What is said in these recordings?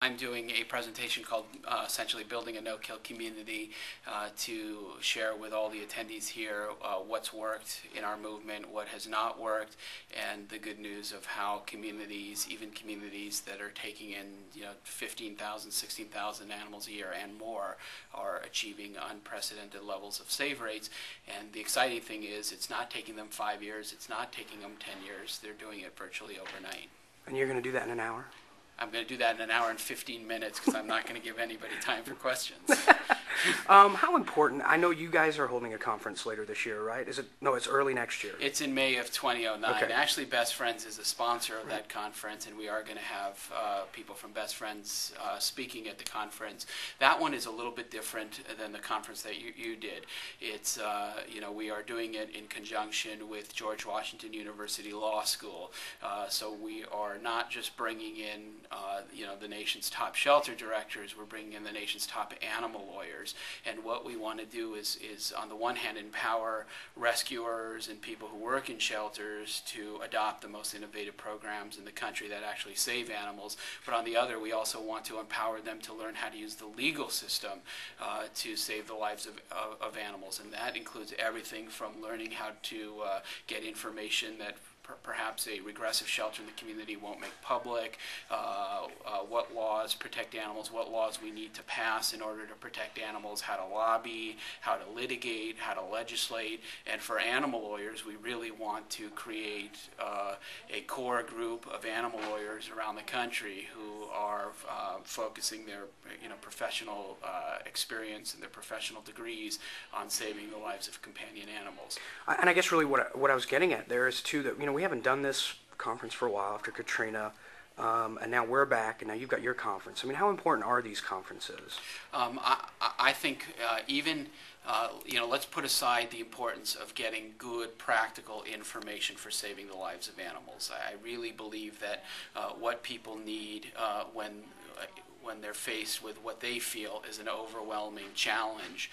I'm doing a presentation called essentially Building a No-Kill Community to share with all the attendees here what's worked in our movement, what has not worked, and the good news of how communities, even communities that are taking in 15,000, 16,000 animals a year and more, are achieving unprecedented levels of save rates. And the exciting thing is it's not taking them 5 years, it's not taking them 10 years, they're doing it virtually overnight. And you're going to do that in an hour? I'm going to do that in an hour and 15 minutes because I'm not going to give anybody time for questions. How important, I know you guys are holding a conference later this year, right? No, it's early next year. It's in May of 2009. Okay. Actually, Best Friends is a sponsor of that conference, and we are going to have people from Best Friends speaking at the conference. That one is a little bit different than the conference that you did. It's, we are doing it in conjunction with George Washington University Law School. So we are not just bringing in, the nation's top shelter directors, we're bringing in the nation's top animal lawyers. And what we want to do is on the one hand, empower rescuers and people who work in shelters to adopt the most innovative programs in the country that actually save animals. But on the other, we also want to empower them to learn how to use the legal system to save the lives of animals. And that includes everything from learning how to get information that perhaps a regressive shelter in the community won't make public, what laws protect animals, what laws we need to pass in order to protect animals, how to lobby, how to litigate, how to legislate. And for animal lawyers, we really want to create a core group of animal lawyers around the country who are focusing their professional experience and their professional degrees on saving the lives of companion animals. And I guess really what I was getting at there is too that we haven't done this conference for a while after Katrina, and now we're back, and now you've got your conference. I mean, how important are these conferences? I think let's put aside the importance of getting good practical information for saving the lives of animals. I really believe that what people need when they're faced with what they feel is an overwhelming challenge,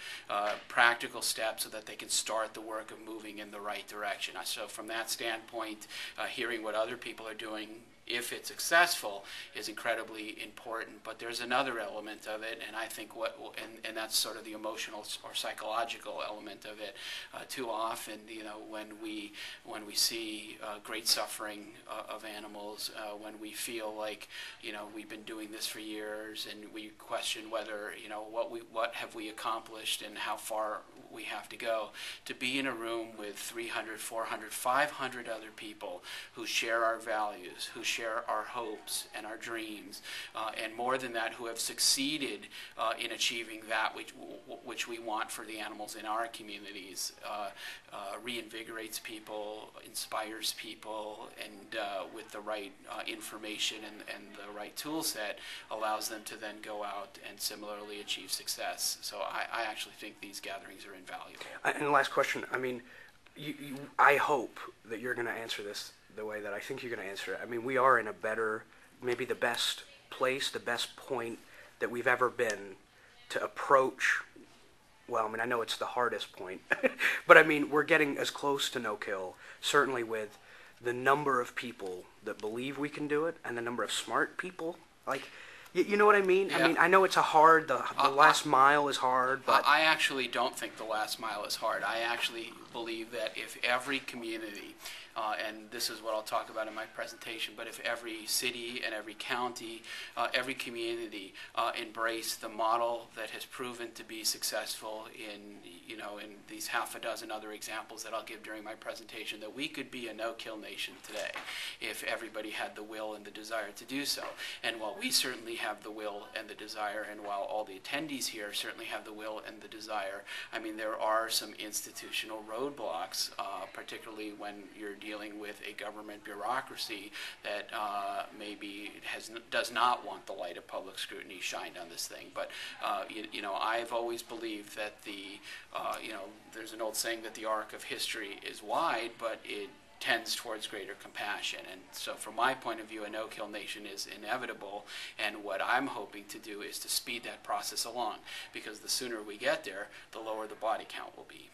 practical steps so that they can start the work of moving in the right direction. So from that standpoint, hearing what other people are doing, if it's successful, is incredibly important. But there's another element of it, and I think and that's sort of the emotional or psychological element of it. Too often, when we see great suffering of animals, when we feel like we've been doing this for years, and we question whether what have we accomplished and how far we have to go, to be in a room with 300, 400, 500 other people who share our values, who share our hopes and our dreams, and more than that, who have succeeded in achieving that which we want for the animals in our communities, reinvigorates people, inspires people, and with the right information and the right tool set, allows them to then go out and similarly achieve success. So I actually think these gatherings are invaluable. And the last question, I mean, I hope that you're going to answer this the way that I think you're going to answer it. I mean, we are in a better, maybe the best place, the best point that we've ever been to approach. Well, I mean, I know it's the hardest point, but I mean, we're getting as close to no-kill, certainly with the number of people that believe we can do it and the number of smart people. Like, you know what I mean? Yeah. I mean, I know it's the last mile is hard, but I actually don't think the last mile is hard. I actually believe that if every community, and this is what I'll talk about in my presentation, but if every city and every county, every community embrace the model that has proven to be successful in these half a dozen other examples that I'll give during my presentation, that we could be a no-kill nation today if everybody had the will and the desire to do so. And while we certainly have the will and the desire, and while all the attendees here certainly have the will and the desire, I mean, there are some institutional roadblocks, particularly when you're dealing with a government bureaucracy that maybe does not want the light of public scrutiny shined on this thing. But I've always believed that there's an old saying that the arc of history is wide, but it tends towards greater compassion. And so from my point of view, a no-kill nation is inevitable, and what I'm hoping to do is to speed that process along, because the sooner we get there, the lower the body count will be.